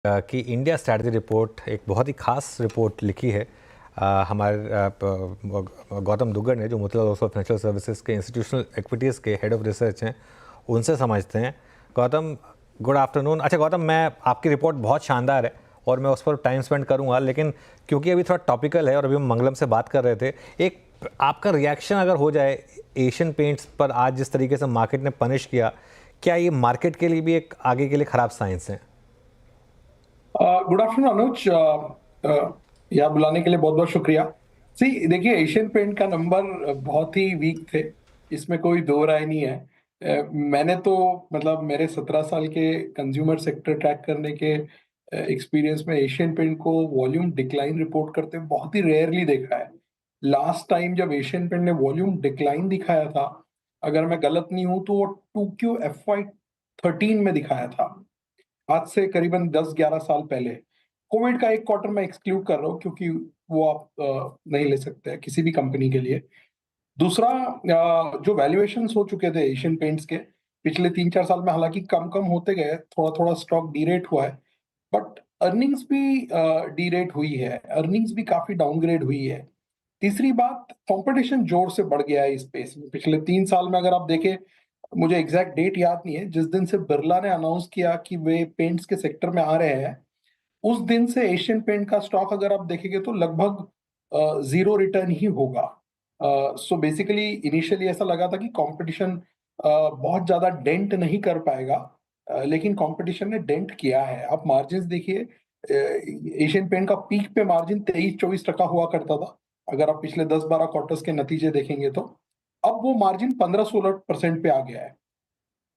कि India strategy report एक बहुत ही खास रिपोर्ट लिखी है हमारे गौतम दुग्गड़ ने, जो मोतीलाल ओसवाल फाइनेंशियल सर्विसेज के इंस्टीट्यूशनल इक्विटीज़ के हेड ऑफ रिसर्च हैं, उनसे समझते हैं। Gautam, good afternoon. अच्छा गौतम, मैं आपकी रिपोर्ट बहुत शानदार है और मैं उस पर टाइम स्पेंड करूंगा, लेकिन क्योंकि अभी थोड़ा टॉपिकल है और अभी हम मंगलम से बात कर रहे थे, एक आपका रिएक्शन अगर हो जाए एशियन पेंट्स पर आज जिस तरीके से मार्केट ने पनिश किया, क्या ये मार्केट के लिए भी एक आगे के लिए ख़राब साइंस है? गुड आफ्टरनून अनुज। यहाँ बुलाने के लिए बहुत बहुत शुक्रिया। सी देखिए, एशियन पेंट का नंबर बहुत ही वीक थे, इसमें कोई दो राय नहीं है। मैंने तो मतलब मेरे 17 साल के कंज्यूमर सेक्टर ट्रैक करने के एक्सपीरियंस में एशियन पेंट को वॉल्यूम डिक्लाइन रिपोर्ट करते हुए बहुत ही रेयरली देखा है। लास्ट टाइम जब एशियन पेंट ने वॉल्यूम डिक्लाइन दिखाया था, अगर मैं गलत नहीं हूं तो वो 2Q FY13 में दिखाया था। आज से करीबन 10-11 साल पहले। कोविड का एक क्वार्टर मैं एक्सक्लूड कर रहा हूँ क्योंकि वो आप नहीं ले सकते हैं किसी भी कंपनी के लिए। दूसरा, जो वैल्यूएशंस हो चुके थे एशियन पेंट्स के पिछले 3-4 साल में, हालांकि कम कम होते गए, थोड़ा थोड़ा स्टॉक डीरेट हुआ है, बट अर्निंग्स भी डीरेट हुई है, अर्निंग्स भी काफी डाउनग्रेड हुई है। तीसरी बात, कंपटीशन जोर से बढ़ गया है इस स्पेस में। पिछले 3 साल में अगर आप देखें, मुझे एग्जैक्ट डेट याद नहीं है, जिस दिन से बिरला ने अनाउंस किया कि वे पेंट्स के सेक्टर में आ रहे हैं, उस दिन से एशियन पेंट का स्टॉक अगर आप देखेंगे तो लगभग जीरो रिटर्न ही होगा। सो बेसिकली इनिशियली ऐसा लगा था कि कंपटीशन बहुत ज्यादा डेंट नहीं कर पाएगा, लेकिन कंपटीशन ने डेंट किया है। आप मार्जिन देखिए, एशियन पेंट का पीक पे मार्जिन 23-24% हुआ करता था, अगर आप पिछले 10-12 क्वार्टर्स के नतीजे देखेंगे तो। अब वो मार्जिन 15-16% पे आ गया है।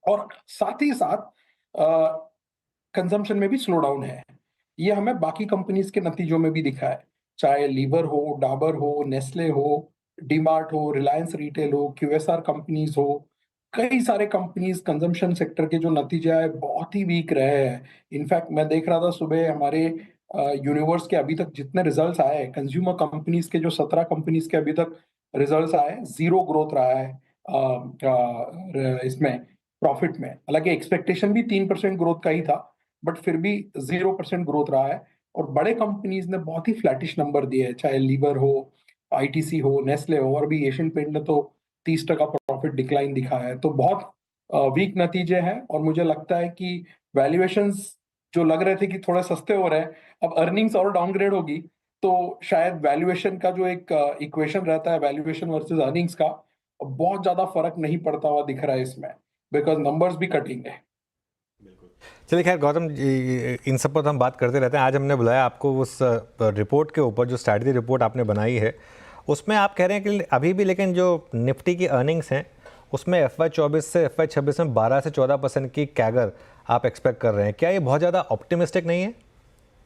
और साथ ही साथ कंजम्पशन में भी स्लो डाउन है। ये हमें बाकी कंपनीज के नतीजों में भी दिखा है, चाहे लीवर हो, डाबर हो, नेस्ले हो, डीमार्ट हो, रिलायंस रिटेल हो, QSR कंपनीज हो। कई सारे कंपनीज कंजम्पशन सेक्टर के जो नतीजे आए बहुत ही वीक रहे हैं। इनफैक्ट मैं देख रहा था सुबह हमारे यूनिवर्स के अभी तक जितने रिजल्ट्स आए, कंज्यूमर कंपनीज के जो 17 कंपनीज के अभी तक रिजल्ट्स आए, जीरो ग्रोथ रहा है इसमें प्रॉफिट में। हालांकि एक्सपेक्टेशन भी 3% ग्रोथ का ही था, बट फिर भी 0% ग्रोथ रहा है। और बड़े कंपनीज ने बहुत ही फ्लैटिश नंबर दिए हैं, चाहे लीवर हो, ITC हो, नेस्ले हो, और भी एशियन पेंट ने तो 30% प्रॉफिट डिक्लाइन दिखाया है। तो बहुत वीक नतीजे हैं, और मुझे लगता है कि वैल्यूएशंस जो लग रहे थे कि थोड़े सस्ते हो रहे हैं, अब अर्निंग्स और डाउनग्रेड होगी, तो शायद वैल्यूएशन का जो एक इक्वेशन रहता है, वैल्यूएशन वर्सेस अर्निंग्स का, बहुत ज्यादा फर्क नहीं पड़ता हुआ दिख रहा है इसमें, बिकॉज नंबर्स भी कटिंग है। चलिए खैर गौतम इन सब पर तो हम बात करते रहते हैं। आज हमने बुलाया आपको उस रिपोर्ट के ऊपर, जो स्ट्रैटेजी रिपोर्ट आपने बनाई है, उसमें आप कह रहे हैं कि अभी भी लेकिन जो निफ्टी की अर्निंग्स हैं उसमें FY24 से FY26 में 12 से 14% की कैगर आप एक्सपेक्ट कर रहे हैं। क्या ये बहुत ज़्यादा ऑप्टिमिस्टिक नहीं है?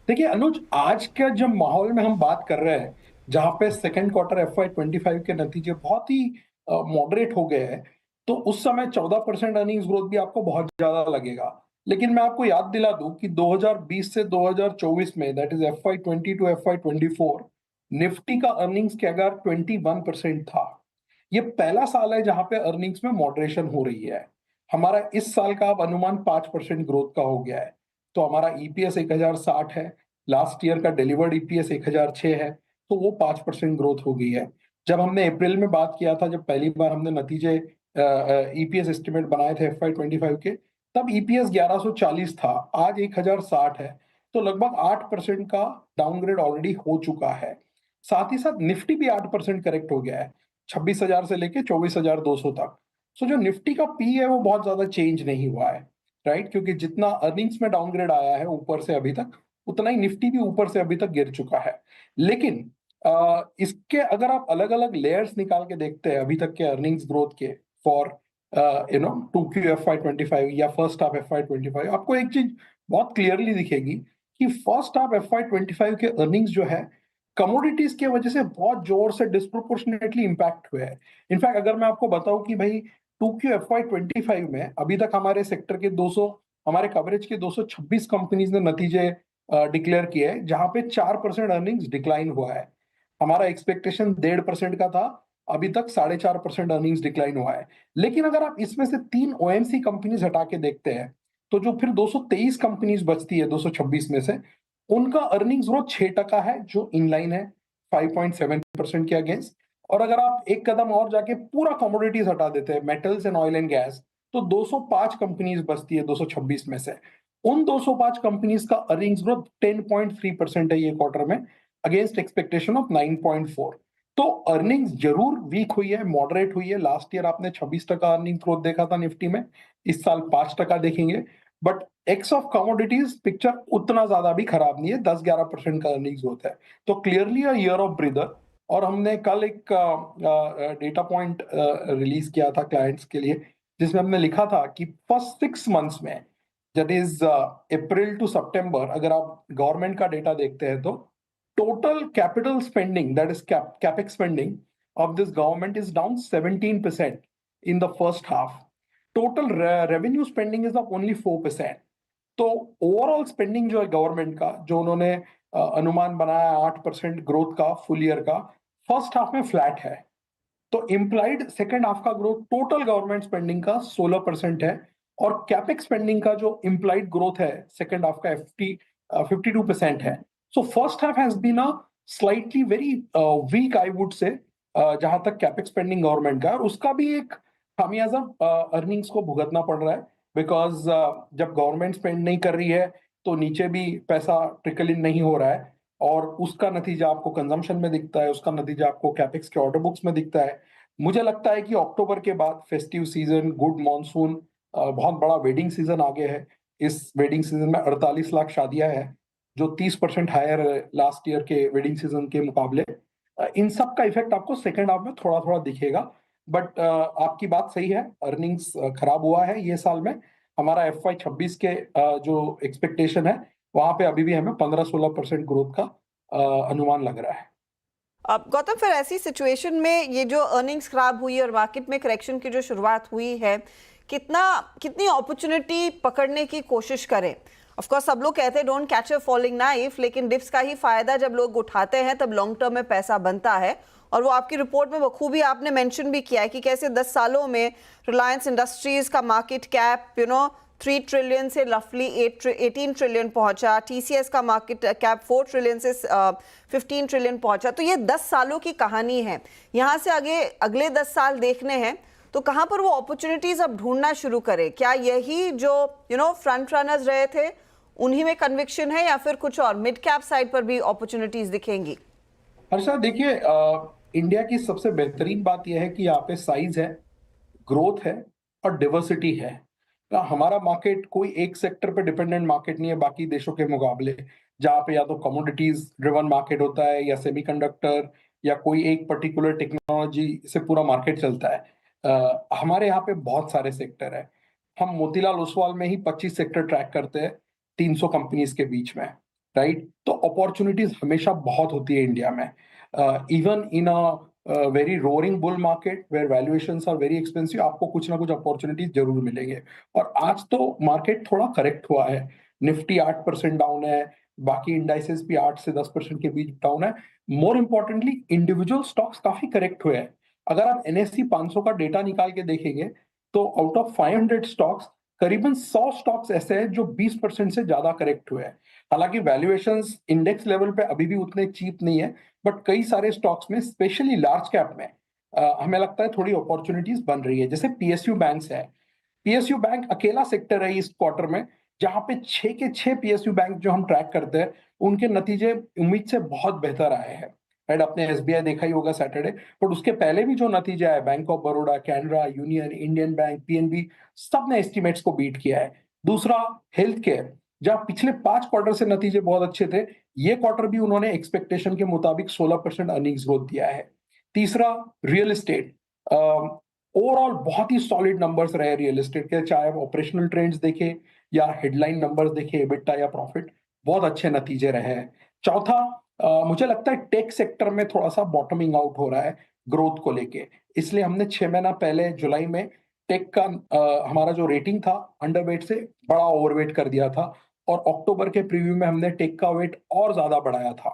देखिए अनुज, आज के जब माहौल में हम बात कर रहे हैं, जहां पे सेकेंड क्वार्टर FY25 के नतीजे बहुत ही मॉडरेट हो गए हैं, तो उस समय 14% अर्निंग्स ग्रोथ भी आपको बहुत ज्यादा लगेगा। लेकिन मैं आपको याद दिला दूं कि 2020 से 2024 में, that is FY20 to FY24, Nifty का अर्निंग्स कैगर 21% था। ये पहला साल है जहां पे अर्निंग्स में मॉडरेशन हो रही है। हमारा इस साल का अब अनुमान 5% ग्रोथ का हो गया है। तो हमारा ईपीएस 1060 है, लास्ट ईयर का डिलीवर्ड ईपीएस 1006 है, तो वो 5% ग्रोथ हो गई है। जब हमने अप्रैल में बात किया था, जब पहली बार हमने नतीजे ईपीएस एस्टिमेट बनाए थे FY25 के, तब ईपीएस 1140 था, आज 1060 है। तो लगभग 8% का डाउनग्रेड ऑलरेडी हो चुका है। साथ ही साथ निफ्टी भी 8% करेक्ट हो गया है, 26,000 से लेके 24,200 तक। सो जो निफ्टी का पी है वो बहुत ज्यादा चेंज नहीं हुआ है, राइट? क्योंकि जितना अर्निंग्स में डाउनग्रेड आया है ऊपर से अभी तक, उतना ही निफ्टी भी ऊपर से अभी तक गिर चुका है। लेकिन इसके अगर आप अलग अलग लेयर्स निकाल के देखते हैं अभी तक के अर्निंग्स ग्रोथ के, फॉर 2Q FY25 या फर्स्ट हाफ FY25, आपको एक चीज बहुत क्लियरली दिखेगी कि फर्स्ट हाफ FY25 के अर्निंग्स जो है, कमोडिटीज की वजह से बहुत जोर से डिस्प्रोपोर्शनेटली इंपैक्ट हुए हैं। इनफैक्ट अगर मैं आपको बताऊं कि भाई 2Q FY25 में अभी तक हमारे सेक्टर के 200, हमारे कवरेज के 226 कंपनीज ने नतीजे डिक्लेयर किए हैं, जहां पे 4% अर्निंग्स डिक्लाइन हुआ है। हमारा एक्सपेक्टेशन 1.5% का था, अभी तक 4.5% अर्निंग्स डिक्लाइन हुआ है। लेकिन अगर आप इसमें से 3 OMC कंपनीज हटा के देखते हैं, तो जो फिर 223 कंपनीज बचती है 226 में से, उनका अर्निंग्स ग्रोथ 6% है, जो इनलाइन है 5.7% के अगेंस्ट। और अगर आप एक कदम और जाके पूरा कमोडिटीज हटा देते हैं, metals and oil and gas, तो 205 कंपनीज बचती है 226 में से। उन 205 कंपनीज का अर्निंग्स ग्रोथ 10.3% है ये क्वार्टर में, अगेंस्ट एक्सपेक्टेशन ऑफ 9.4। तो अर्निंग्स जरूर वीक हुई है, मॉडरेट हुई है। लास्ट ईयर आपने 26% अर्निंग ग्रोथ देखा था निफ्टी में, इस साल 5% देखेंगे। But x of commodities picture उतना ज्यादा भी खराब नहीं है, 10-11% का अर्निंग्स ग्रोथ है। तो clearly a year of breather. और हमने कल एक डेटा पॉइंट रिलीज किया था क्लाइंट्स के लिए, जिसमें हमने लिखा था कि फर्स्ट 6 मंथ्स में, दैट इज अप्रैल टू सितंबर, अगर आप गवर्नमेंट का डेटा देखते हैं तो total capital spending, that is capex spending of this government is down 17% in the first half. Total revenue spending is up only 4%. तो ओवरऑल स्पेंडिंग जो है गवर्नमेंट का, जो उन्होंने अनुमान बनाया 8% ग्रोथ का फुल ईयर का, फर्स्ट हाफ में फ्लैट है। तो इम्प्लाइड सेकेंड हाफ का ग्रोथ टोटल गवर्नमेंट स्पेंडिंग का 16% है, और कैपेक्स स्पेंडिंग का जो इम्प्लाइड ग्रोथ है सेकेंड हाफ का 52% है। So first half has been a slightly very weak, I would say, जहां तक कैपेक्स स्पेंडिंग गवर्नमेंट का है, और उसका भी एक खामियाजा अर्निंग्स को भुगतना पड़ रहा है। बिकॉज जब गवर्नमेंट स्पेंड नहीं कर रही है तो नीचे भी पैसा ट्रिकल इन नहीं हो रहा है, और उसका नतीजा आपको कंजम्पशन में दिखता है, उसका नतीजा आपको कैपेक्स के ऑर्डर बुक्स में दिखता है। मुझे लगता है कि अक्टूबर के बाद फेस्टिव सीजन, गुड मॉनसून, बहुत बड़ा वेडिंग सीजन आगे है। इस वेडिंग सीजन में 48 लाख शादियां हैं, जो 30% हायर है लास्ट ईयर के वेडिंग सीजन के मुकाबले। इन सब का इफेक्ट आपको सेकेंड हाफ में थोड़ा थोड़ा दिखेगा। बट आपकी बात सही है, अर्निंग्स खराब हुआ है ये साल में। हमारा FY 26 के जो एक्सपेक्टेशन है, वहां पे अभी भी हमें 15-16% ग्रोथ का अनुमान लग रहा है। अब गौतम, फिर ऐसी सिचुएशन में ये जो अर्निंग्स खराब हुई और मार्केट में करेक्शन की जो शुरुआत हुई है, कितनी अपॉर्चुनिटी पकड़ने की कोशिश करें? ऑफ कोर्स सब लोग कहते हैं don't catch a falling knife, लेकिन डिप्स का ही फायदा जब लोग उठाते हैं तब लॉन्ग टर्म में पैसा बनता है। और वो आपकी रिपोर्ट में बखूबी आपने मेंशन भी किया है कि कैसे 10 सालों में रिलायंस इंडस्ट्रीज का मार्केट कैप 3 ट्रिलियन से रफली 18 ट्रिलियन पहुंचा, TCS का मार्केट कैप 4 ट्रिलियन से 15 ट्रिलियन पहुंचा। तो ये 10 सालों की कहानी है। यहाँ से आगे अगले 10 साल देखने हैं, तो कहाँ पर वो अपॉर्चुनिटीज अब ढूंढना शुरू करें? क्या यही जो फ्रंट रनर्स रहे थे उन्हीं में कन्विक्शन है, या फिर कुछ और मिड कैप साइड पर भी अपॉर्चुनिटीज दिखेंगी? हर्षा, देखिए, इंडिया की सबसे बेहतरीन बात यह है कि यहाँ पे साइज है, ग्रोथ है और डिवर्सिटी है। हमारा मार्केट कोई एक सेक्टर पे डिपेंडेंट मार्केट नहीं है बाकी देशों के मुकाबले, जहाँ पे या तो कमोडिटीज ड्रिवन मार्केट होता है, या सेमीकंडक्टर, या कोई एक पर्टिकुलर टेक्नोलॉजी से पूरा मार्केट चलता है। हमारे यहाँ पे बहुत सारे सेक्टर है। हम मोतीलाल ओसवाल में ही 25 सेक्टर ट्रैक करते हैं 300 कंपनीज के बीच में, राइट? तो अपॉर्चुनिटीज हमेशा बहुत होती है इंडिया में, even in a very roaring bull market where valuations are very expensive, आपको कुछ ना कुछ अपॉर्चुनिटीज जरूर मिलेंगे। और आज तो मार्केट थोड़ा करेक्ट हुआ है, निफ्टी 8% डाउन है, बाकी इंडाइसेस भी 8 से 10% के बीच डाउन है। मोर इंपॉर्टेंटली इंडिविजुअल स्टॉक्स काफी करेक्ट हुए हैं। अगर आप NSE 500 का डेटा निकाल के देखेंगे, तो आउट ऑफ 500 स्टॉक्स करीबन 100 स्टॉक्स ऐसे हैं जो 20% से ज्यादा करेक्ट हुए हैं। हालांकि वैल्यूएशंस इंडेक्स लेवल पे अभी भी उतने चीप नहीं है, बट कई सारे स्टॉक्स में, स्पेशली लार्ज कैप में, हमें लगता है थोड़ी अपॉर्चुनिटीज बन रही है। जैसे PSU बैंक्स है, PSU बैंक अकेला सेक्टर है इस क्वार्टर में जहां पे 6 के 6 PSU बैंक जो हम ट्रैक करते हैं, उनके नतीजे उम्मीद से बहुत बेहतर आए हैं। राइट, आपने SBI देखा ही होगा सैटरडे, बट उसके पहले भी जो नतीजे आए, bank of Baroda, Canara, union, Indian bank, PNB, सब ने एस्टिमेट्स को बीट किया है। दूसरा, हेल्थ केयर, जहां पिछले 5 क्वार्टर से नतीजे बहुत अच्छे थे, ये क्वार्टर भी उन्होंने एक्सपेक्टेशन के मुताबिक 16% अर्निंग्स ग्रोथ दिया है। तीसरा, रियल एस्टेट, ओवरऑल बहुत ही सॉलिड नंबर्स रहे रियल एस्टेट के, चाहे आप ऑपरेशनल ट्रेंड्स देखे या हेडलाइन नंबर्स देखे, EBITDA या प्रॉफिट, बहुत अच्छे नतीजे रहे हैं। चौथा, मुझे लगता है टेक सेक्टर में थोड़ा सा बॉटमिंग आउट हो रहा है ग्रोथ को लेके, इसलिए हमने 6 महीना पहले जुलाई में टेक का हमारा जो रेटिंग था अंडरवेट से बड़ा ओवरवेट कर दिया था, और अक्टूबर के प्रीव्यू में हमने टेक का वेट और ज्यादा बढ़ाया था।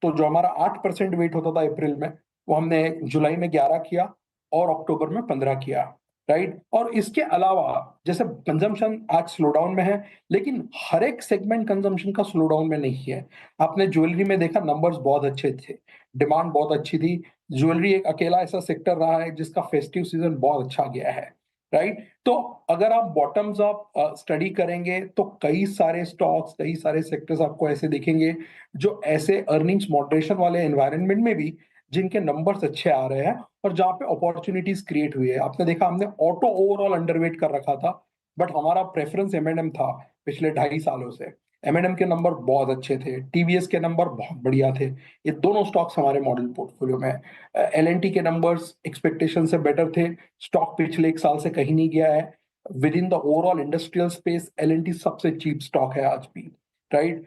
तो जो हमारा 8% वेट होता था अप्रैल में, वो हमने जुलाई में 11 किया और अक्टूबर में 15 किया। राइट। और इसके अलावा जैसे कंजम्पशन आज स्लो डाउन में है, लेकिन हर एक सेगमेंट कंजम्पशन का स्लो डाउन में नहीं है। आपने ज्वेलरी में देखा नंबर्स बहुत अच्छे थे, डिमांड बहुत अच्छी थी। ज्वेलरी एक अकेला ऐसा सेक्टर रहा है जिसका फेस्टिव सीजन बहुत अच्छा गया है, राइट। तो अगर आप बॉटम्स अप स्टडी करेंगे तो कई सारे स्टॉक्स, कई सारे सेक्टर्स आपको ऐसे दिखेंगे जो ऐसे अर्निंग्स मॉडरेशन वाले एनवायरनमेंट में भी जिनके नंबर्स अच्छे आ रहे हैं और जहाँ पे अपॉर्चुनिटीज क्रिएट हुई है। आपने देखा हमने ऑटो ओवरऑल अंडरवेट कर रखा था, बट हमारा प्रेफरेंस एम था पिछले 2.5 सालों से। एम के नंबर बहुत अच्छे थे, टीवीएस के नंबर बहुत बढ़िया थे। ये दोनों स्टॉक्स हमारे मॉडल पोर्टफोलियो में। एल के नंबर्स एक्सपेक्टेशन से बेटर थे। स्टॉक पिछले 1 साल से कहीं नहीं गया है। Within the overall industrial space L सबसे चीप स्टॉक है आज भी, right.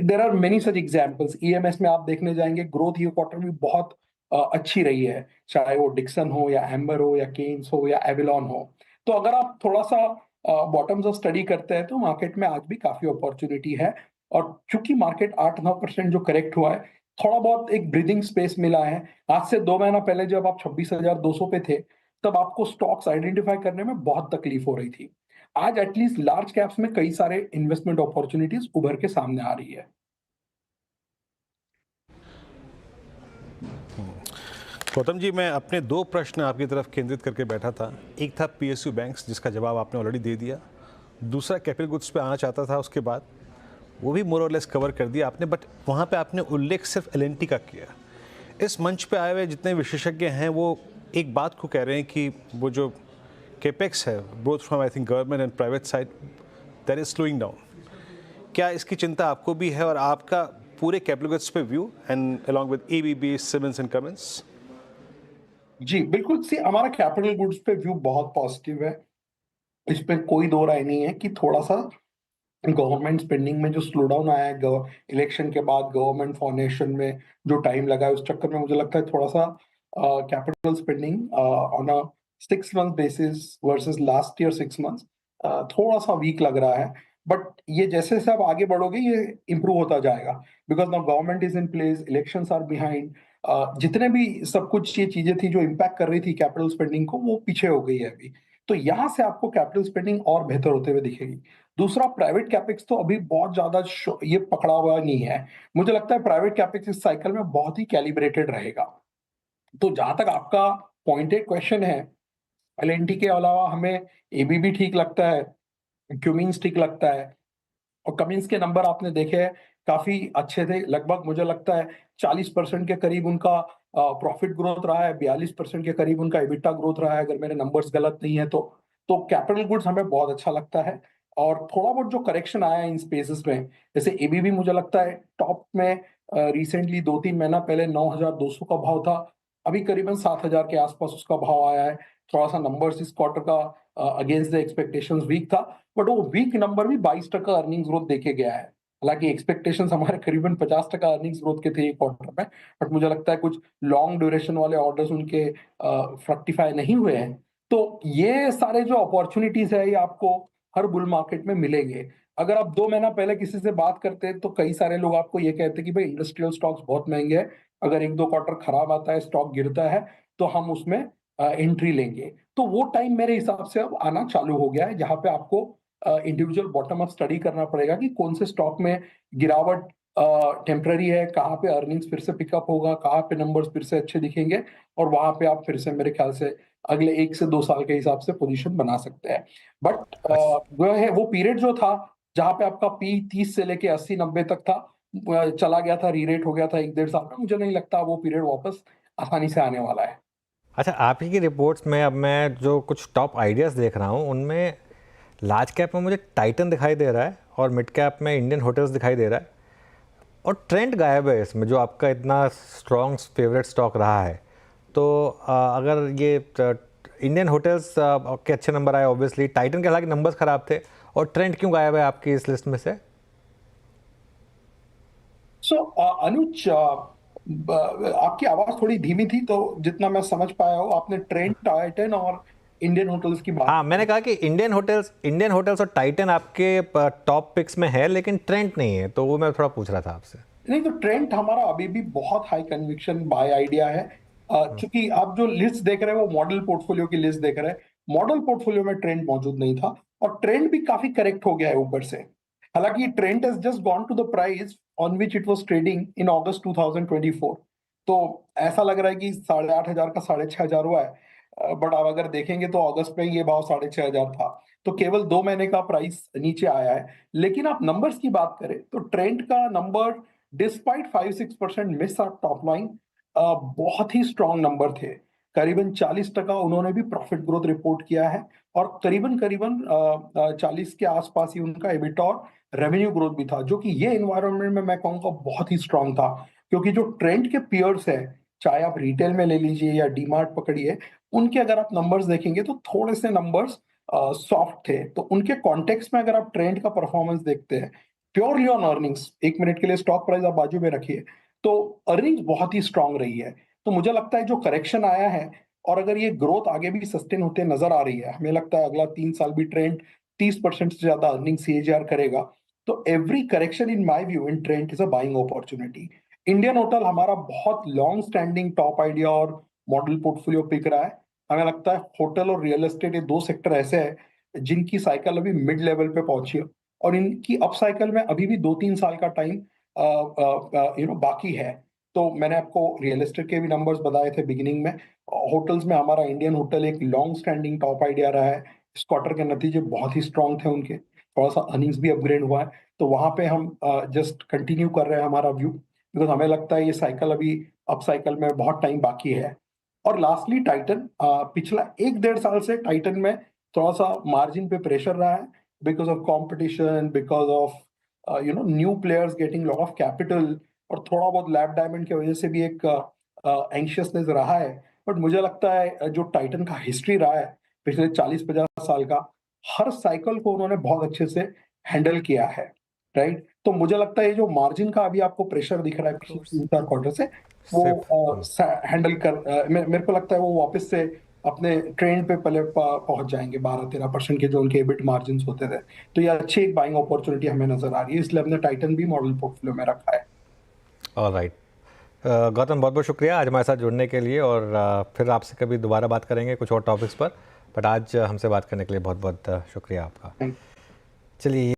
There are many such examples. EMS में आप देखने जाएंगे ग्रोथ ये क्वार्टर भी बहुत अच्छी रही है, चाहे वो डिक्सन हो या एम्बर हो या केन्स हो या एविलॉन हो। तो अगर आप थोड़ा सा बॉटम्स ऑफ स्टडी करते हैं तो मार्केट में आज भी काफी अपॉर्चुनिटी है। और चूंकि मार्केट 8-9% जो करेक्ट हुआ है, थोड़ा बहुत एक ब्रीदिंग स्पेस मिला है। आज से 2 महीना पहले जब आप 26,200 पे थे, तब आपको स्टॉक्स आइडेंटिफाई करने में बहुत तकलीफ हो रही थी। आज एटलीस्ट लार्ज कैप्स में कई सारे इन्वेस्टमेंट अपॉर्चुनिटीज उभर के सामने आ रही है। गौतम जी, मैं अपने 2 प्रश्न आपकी तरफ केंद्रित करके बैठा था। एक था पीएसयू बैंक्स, जिसका जवाब आपने ऑलरेडी दे दिया। दूसरा कैपिटल गुड्स पे आना चाहता था, उसके बाद वो भी मोर और लेस कवर कर दिया आपने, बट वहाँ पे आपने उल्लेख सिर्फ एल&टी का किया। इस मंच पे आए हुए जितने विशेषज्ञ हैं वो एक बात को कह रहे हैं कि वो जो केपेक्स है, both from I think government and private side, that is slowing down. क्या इसकी चिंता आपको भी है और आपका पूरे कैपिटल गुड्स पे view and along with ABB, Siemens and Cummins? जी बिल्कुल, सी हमारा कैपिटल गुड्स पे व्यू बहुत पॉजिटिव है। इस पे कोई दो राय नहीं है कि थोड़ा सा गवर्नमेंट स्पेंडिंग में जो स्लो डाउन आया है इलेक्शन के बाद, गवर्नमेंट फॉर्मेशन में जो टाइम लगा है, उस चक्कर में मुझे लगता है थोड़ा सा capital spending on a 6 month basis versus last year 6 months थोड़ा सा वीक लग रहा है। बट ये जैसे जैसे आप आगे बढ़ोगे ये इम्प्रूव होता जाएगा, because now government is in place, elections are behind. जितने भी सब कुछ ये चीजें थी जो इम्पैक्ट कर रही थी कैपिटल स्पेंडिंग को, वो पीछे हो गई है अभी। तो यहाँ से आपको कैपिटल स्पेंडिंग और बेहतर होते हुए दिखेगी। दूसरा, प्राइवेट कैपेक्स तो अभी बहुत ज्यादा ये पकड़ा हुआ नहीं है। मुझे लगता है प्राइवेट कैपेक्स इस साइकिल में बहुत ही कैलिब्रेटेड रहेगा। तो जहां तक आपका पॉइंटेड क्वेश्चन है, एल&टी के अलावा हमें एबीबी ठीक लगता है, क्यूमिंस ठीक लगता है। और कमिंस के नंबर आपने देखे हैं, काफी अच्छे थे। लगभग मुझे लगता है 40% के करीब उनका प्रॉफिट ग्रोथ रहा है, 42% के करीब उनका एबिटा ग्रोथ रहा है, अगर मेरे नंबर्स गलत नहीं है तो कैपिटल गुड्स हमें बहुत अच्छा लगता है। और थोड़ा बहुत जो करेक्शन आया है इन स्पेसेस में, जैसे एबीबी मुझे लगता है टॉप में रिसेंटली 2-3 महीना पहले 9,200 का भाव था, अभी करीबन 7,000 के आसपास उसका भाव आया है। थोड़ा सा नंबर्स इस क्वार्टर का अगेंस्ट द एक्सपेक्टेशंस वीक था, बट वो वीक नंबर भी 22% अर्निंग्स ग्रोथ देके गया है। हालांकि एक्सपेक्टेशंस हमारे करीबन 50% अर्निंग्स ग्रोथ के थे एक क्वार्टर में, बट मुझे लगता है कुछ लॉन्ग ड्यूरेशन वाले ऑर्डर्स उनके फ्रक्टिफाई नहीं हुए हैं। तो ये सारे जो अपॉर्चुनिटीज है ये आपको हर बुल मार्केट में मिलेंगे। अगर आप 2 महीना पहले किसी से बात करते तो कई सारे लोग आपको ये कहते कि भाई इंडस्ट्रियल स्टॉक्स बहुत महंगे हैं, अगर 1-2 क्वार्टर खराब आता है, स्टॉक गिरता है, तो हम उसमें एंट्री लेंगे। तो वो टाइम मेरे हिसाब से अब आना चालू हो गया है, जहां पे आपको इंडिविजुअल बॉटम अप स्टडी करना पड़ेगा कि कौन से स्टॉक में गिरावट टेम्पररी है, कहाँ पे अर्निंग्स फिर से पिकअप होगा, कहाँ पे नंबर्स फिर से अच्छे दिखेंगे, और वहां पे आप फिर से मेरे ख्याल से अगले 1 से 2 साल के हिसाब से पोजीशन बना सकते हैं। बट वो है वो पीरियड जो था जहां पे आपका पी 30 से लेके 80-90 तक था, चला गया था, रीरेट हो गया था 1-1.5 साल में, मुझे नहीं लगता वो पीरियड वापस आसानी से आने वाला है। अच्छा, आप ही की रिपोर्ट्स में अब मैं जो कुछ टॉप आइडियाज़ देख रहा हूँ उनमें लार्ज कैप में मुझे टाइटन दिखाई दे रहा है और मिड कैप में इंडियन होटल्स दिखाई दे रहा है, और ट्रेंड गायब है इसमें जो आपका इतना स्ट्रॉन्ग फेवरेट स्टॉक रहा है। तो अगर ये इंडियन होटल्स के अच्छे नंबर आए ऑब्वियसली, टाइटन के हालांकि नंबर्स खराब थे, और ट्रेंड क्यों गायब है आपकी इस लिस्ट में से? अनुज, आपकी आवाज थोड़ी धीमी थी, तो जितना मैं समझ पाया हूँ आपने ट्रेंड, टाइटन और इंडियन होटल्स की बात। हाँ, मैंने कहा कि इंडियन होटल्स और टाइटन आपके टॉप पिक्स में है, लेकिन ट्रेंड नहीं है, तो वो मैं थोड़ा पूछ रहा था आपसे। नहीं, तो ट्रेंड हमारा अभी भी बहुत हाई कन्विक्शन बाय आइडिया है। क्योंकि आप जो लिस्ट देख रहे हैं वो मॉडल पोर्टफोलियो की लिस्ट देख रहे हैं, मॉडल पोर्टफोलियो में ट्रेंड मौजूद नहीं था और ट्रेंड भी काफी करेक्ट हो गया है ऊपर से। हालांकि trend has just gone to the price on which it was trading in August 2024। तो ऐसा लग रहा है कि 8,500 का 6,500 हुआ है, बट अब अगर देखेंगे तो अगस्त में ये भाव 6,500 था, तो केवल 2 महीने का प्राइस नीचे आया है। लेकिन आप नंबर्स की बात करें तो ट्रेंड का number despite 5-6% miss of top line बहुत ही स्ट्रॉन्ग नंबर थे। करीबन 40% उन्होंने भी प्रॉफिट ग्रोथ रिपोर्ट किया है और करीबन करीबन 40 के आसपास ही उनका एबिटा और रेवेन्यू ग्रोथ भी था, जो कि ये एनवायरनमेंट में मैं कहूँगा बहुत ही स्ट्रांग था। क्योंकि जो ट्रेंड के पियर्स है, चाहे आप रिटेल में ले लीजिए या डीमार्ट पकड़िए, उनके अगर आप नंबर्स देखेंगे तो थोड़े से नंबर्स सॉफ्ट थे। तो उनके कॉन्टेक्स्ट में अगर आप ट्रेंड का परफॉर्मेंस देखते हैं प्योरली ऑन अर्निंग्स, 1 मिनट के लिए स्टॉक प्राइस आप बाजू में रखिए, तो अर्निंग्स बहुत ही स्ट्रांग रही है। तो मुझे लगता है जो करेक्शन आया है और अगर ये ग्रोथ आगे भी सस्टेन होते नजर आ रही है, हमें लगता है अगला 3 साल भी ट्रेंड 30% से ज्यादा अर्निंग सीएजीआर करेगा। तो every correction in my view in trend is a buying opportunity. Indian hotel हमारा बहुत लॉन्ग स्टैंडिंग टॉप आइडिया और मॉडल पोर्टफोलियो पिक रहा है। हमें लगता है होटल और रियल एस्टेट ये 2 सेक्टर ऐसे हैं जिनकी साइकिल अभी मिड लेवल पे पहुंची है और इनकी अप साइकिल में अभी भी 2-3 साल का टाइम बाकी है। तो मैंने आपको रियल एस्टेट के भी नंबर्स बताए थे बिगिनिंग में। होटल्स में हमारा इंडियन होटल एक लॉन्ग स्टैंडिंग टॉप आइडिया रहा है। इस क्वार्टर के नतीजे बहुत ही स्ट्रांग थे उनके, थोड़ा सा अर्निंग्स भी अपग्रेड हुआ है। तो वहां पे हम जस्ट कंटिन्यू कर रहे हैं हमारा व्यू, बिकॉज हमें लगता है ये साइकिल अभी अप साइकिल में बहुत टाइम बाकी है। और लास्टली टाइटन, पिछला 1-1.5 साल से टाइटन में थोड़ा सा मार्जिन पे प्रेशर रहा है because of competition, because of new players getting lot of capital और थोड़ा बहुत लैब डायमंड की वजह से भी एक एंशियसनेस रहा है। बट मुझे लगता है जो टाइटन का हिस्ट्री रहा है पिछले 40-50 साल का, हर साइकिल को उन्होंने बहुत अच्छे से हैंडल किया है, राइट। तो मुझे लगता है ये जो मार्जिन का अभी आपको प्रेशर दिख रहा है पिछले 3-4 क्वार्टर से, वो हैंडल कर मेरे को लगता है वो वापस से अपने ट्रेंड पे पहले पहुंच जाएंगे 12-13% के जो उनके एबिट मार्जिन होते थे। तो ये अच्छी एक बाइंग अपॉर्चुनिटी हमें नजर आ रही है, इसलिए हमने टाइटन भी मॉडल पोर्टफोलियो में रखा है। ऑलराइट, गौतम बहुत बहुत शुक्रिया आज हमारे साथ जुड़ने के लिए, और फिर आपसे कभी दोबारा बात करेंगे कुछ और टॉपिक्स पर, बट आज हमसे बात करने के लिए बहुत बहुत शुक्रिया आपका। चलिए।